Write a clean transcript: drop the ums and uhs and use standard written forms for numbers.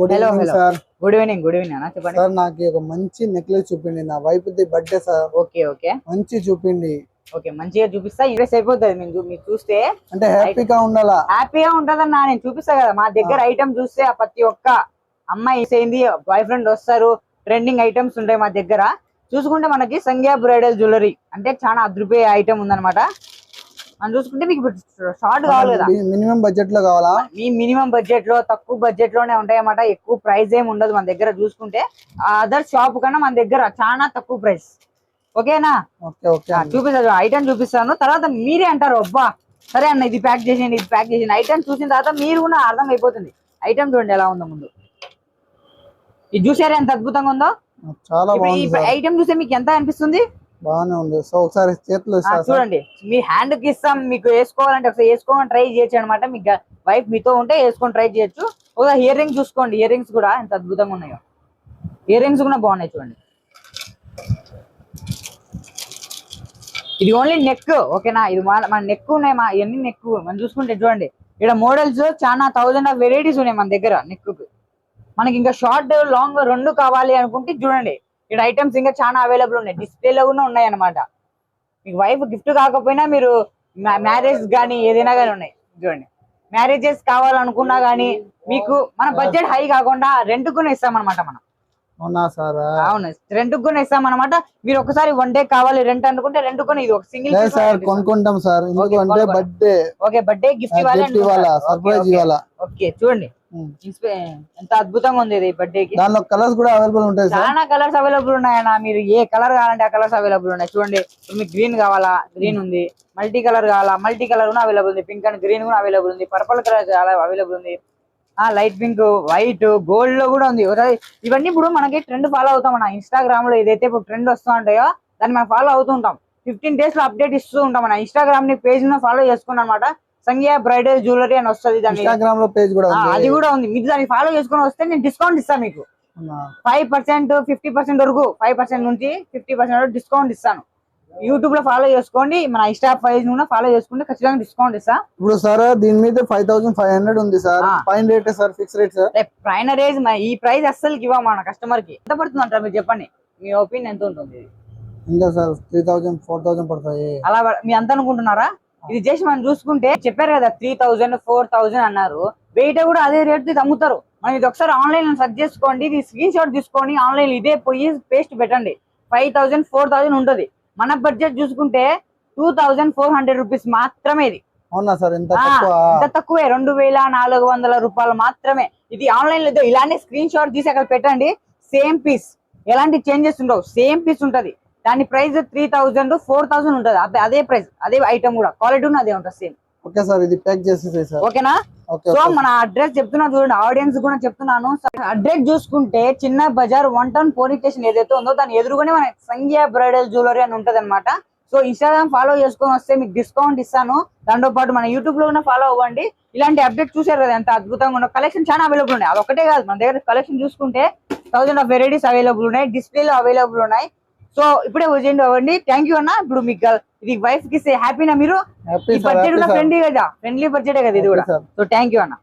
Good evening sir. Good evening అన్న, చెప్పండి sir. నాకు ఒక మంచి నెక్లెస్ చూపిండి, నా wife the birthday sir. Okay okay మంచి చూపిండి. ఓకే, మంచిగా చూపిస్తా. ఇంట్రెస్ట్ అయిపోతుంది మీరు చూస్తే. అంటే హ్యాపీగా ఉండాలా? హ్యాపీగా ఉంటదన్నా, నేను చూపిస్తా కదా. మా దగ్గర ఐటమ్ చూస్తే ప్రతి ఒక్క అమ్మాయి ఏంది బాయ్ ఫ్రెండ్ వస్తారు, ట్రెండింగ్ ఐటమ్స్ ఉంటాయి మా దగ్గర. చూసుకుంటే మనకి సంధ్య బ్రైడల్ జ్యువెలరీ అంటే చాలా అద్భుత ఐటమ్ ఉందన్నమాట. మనం చూసుకుంటే మీకు షార్ట్ కావాలి కదా, మినిమం బడ్జెట్ లో కావాలా? మీ మినిమం బడ్జెట్ లో, తక్కువ బడ్జెట్ లోనే ఉంటాయి అన్నమాట. ఎక్కువ ప్రైస్ ఏమి ఉండదు మన దగ్గర. చూసుకుంటే అదర్ షాప్ కన్నా మన దగ్గర చాలా తక్కువ ప్రైస్. ఓకేనా? చూపిస్తాను, ఐటమ్ చూపిస్తాను. తర్వాత మీరే అంటారు అబ్బా సరే అన్న ఇది ప్యాక్ చేసేయండి, ఇది ప్యాక్ చేసేయండి. ఐటమ్ చూసిన తర్వాత మీరు కూడా అర్థం అయిపోతుంది. ఐటమ్ చూడండి ఎలా ఉందో ముందు. ఇది చూసారా ఎంత అద్భుతంగా ఉందో? చాలా బాగుంది. ఐటమ్ చూస్తే మీకు ఎంత అనిపిస్తుంది? బాగానే ఉంది. సో ఒకసారి చేతిలో చూడండి, మీ హ్యాండ్ కి ఇస్తాం. మీకు వేసుకోవాలంటే ఒకసారి వేసుకోమని ట్రై చేయొచ్చు అనమాట. మీ వైఫ్ మీతో ఉంటే వేసుకొని ట్రై చేయొచ్చు. ఒకసారి ఇయర్ రింగ్స్ చూసుకోండి. ఇయర్ రింగ్స్ కూడా ఎంత అద్భుతంగా ఉన్నాయో. ఇయర్ రింగ్స్ కూడా బాగున్నాయి చూడండి. ఇది ఓన్లీ నెక్, ఓకేనా? ఇది మన నెక్ ఉన్నాయి, మా ఇవన్నీ నెక్. మనం చూసుకుంటే చూడండి, ఇక్కడ మోడల్స్ చాలా 1000 ఆఫ్ వెరైటీస్ ఉన్నాయి మన దగ్గర నెక్ కు. మనకి ఇంకా షార్ట్ లాంగ్ రెండు కావాలి అనుకుంటే చూడండి, ఇక్కడ ఐటమ్స్ ఇంకా చాలా అవైలబుల్ ఉన్నాయి. డిస్ప్లేలో కూడా ఉన్నాయి అనమాట. మీకు వైఫ్ గిఫ్ట్ కాకపోయినా మీరు మ్యారేజ్ కానీ ఏదైనా కానీ ఉన్నాయి చూడండి. మ్యారేజెస్ కావాలనుకున్నా కానీ మీకు మన బడ్జెట్ హై కాకుండా రెంట్ కూడా ఇస్తాం అనమాట మనం. అవునా సార్? అవును, రెంట్ కూడా ఇస్తాం అనమాట. మీరు ఒకసారి 1 డే కావాలి రెంట్ అనుకుంటే రెంట్ కూడా ఇది ఒక సింగిల్ కొనుక్కుంటాం sir. Birthday okay, birthday gift ఇవ్వాలి, సర్ప్రైజ్ ఇవ్వాలా. ఓకే చూడండి ఎంత అద్భుతంగా ఉంది ఇది బర్త్డే కి. దానిలో కలర్స్ కూడా అవైలబుల్ ఉంటాయి. చాలా కలర్స్ అవైలబుల్ ఉన్నాయన్న. మీరు ఏ కలర్ కావాలంటే ఆ కలర్స్ అవైలబుల్ ఉన్నాయి. చూడండి, మీకు గ్రీన్ కావాలా, గ్రీన్ ఉంది. మల్టీ కలర్ కావాలా, మల్టీ కలర్ కూడా అవైలబుల్ ఉంది. పింక్ అండ్ గ్రీన్ కూడా అవైలబుల్ ఉంది. పర్పుల్ కలర్ చాలా అవైలబుల్ ఉంది. లైట్ పింక్, వైట్, గోల్డ్ లో కూడా ఉంది. ఇవన్నీ ఇప్పుడు మనకి ట్రెండ్ ఫాలో అవుతాం మన ఇన్స్టాగ్రామ్ లో. ఏదైతే ఇప్పుడు ట్రెండ్ వస్తూ ఉంటాయో దాన్ని మనం ఫాలో అవుతూ ఉంటాం. 15 days లో అప్డేట్ ఇస్తూ ఉంటాం. మన ఇన్స్టాగ్రామ్ ని పేజ్ ను ఫాలో చేసుకున్నాం అనమాట. సంధ్య బ్రైడల్ జ్యువెలరీ అని వస్తుంది. ఇన్స్టాగ్రామ్ లో పేజ్ కూడా అది కూడా ఉంది. మీరు దాన్ని ఫాలో చేసుకుని వస్తే నేను డిస్కౌంట్ ఇస్తాను మీకు. 5%, 50% వరకు, 5% నుంచి 50% వరకు డిస్కౌంట్ ఇస్తాను. యూట్యూబ్ లో ఫాలో చేసుకోండి, మన ఇన్స్టా పేజ్ కూడా ఫాలో చేసుకుంటే ఖచ్చితంగా డిస్కౌంట్ ఇస్తా. ఇప్పుడు సార్ దీని మీద 5500 ఉంది sir. Fine rate sir, fix rate sir. ప్రైనరేజ్ ఈ ప్రైస్ అస్సలు ఇవ్వ మన కస్టమర్ కి. ఎంత పడుతుంది అంటారు మీరు చెప్పండి, మీ ఒపీనియన్ ఎంత ఉంటుంది? ఇంకా సార్ 3000, 4000 పడతాయి. అలా మీ అంత అనుకుంటున్నారా? ఇది జస్ట్ మనం చూసుకుంటే చెప్పారు కదా 3000, 4000 అన్నారు. బయట కూడా అదే రేట్ ఇది అమ్ముతారు. మనం ఇది ఒకసారి ఆన్లైన్ లో సెర్చ్ చేసుకోండి, ఇది స్క్రీన్ షాట్ తీసుకొని ఆన్లైన్ ఇదే పోయి పేస్ట్ పెట్టండి. 5000, 4000 ఉంటుంది. మన బడ్జెట్ చూసుకుంటే 2400 రూపీస్ మాత్రమే ఇది. అవునా సార్? ఎంత తక్కువే, 2400 రూపాయలు మాత్రమే. ఇది ఆన్లైన్ లో ఇలానే స్క్రీన్ షాట్ తీసి అక్కడ పెట్టండి. సేమ్ పీస్, ఎలాంటి చేంజెస్ ఉండవు, సేమ్ పీస్ ఉంటది. దాని ప్రైస్ 3000, 4000 ఉంటది. అదే ప్రైస్, అదే ఐటమ్ కూడా క్వాలిటీ కూడా అదే ఉంటుంది సేమ్. ఓకే సార్, ఇది ప్యాక్ చేసేసాయి సార్. ఓకేనా? సో మన అడ్రస్ చెప్తున్నా చూడండి, ఆడియన్స్ కూడా చెప్తున్నాను. అడ్రస్ చూసుకుంటే చిన్న బజార్ 1 టౌన్ పోలీస్ స్టేషన్ ఏదైతే ఉందో దాని ఎదురుగానే మన సంధ్య బ్రైడల్ జ్యువెలరీ అని ఉంటది అనమాట. సో ఇన్స్టాగ్రామ్ ఫాలో చేసుకొని వస్తే మీకు డిస్కౌంట్ ఇస్తాను. దాంతో పాటు మన యూట్యూబ్ లో కూడా ఫాలో అవ్వండి. ఇలాంటి అప్డేట్ చూసారు కదా ఎంత అద్భుతంగా ఉన్న కలెక్షన్ చాలా అవైలబుల్ ఉన్నాయి. అది ఒకటే కాదు, మన దగ్గర కలెక్షన్ చూసుకుంటే 1000 ఆఫ్ వెరైటీస్ అవైలబుల్ ఉన్నాయి. డిస్ప్లేలో అవైలబుల్ ఉన్నాయి. సో ఇప్పుడే వచ్చేయండి అవ్వండి. థ్యాంక్ యూ అన్న. ఇప్పుడు మీకు ఇది వైఫ్ కి హ్యాపీనా? మీరు బడ్జెట్ కూడా ఫ్రెండ్లీ బడ్జెటే కదా ఇది కూడా. సో థ్యాంక్ యూ అన్న.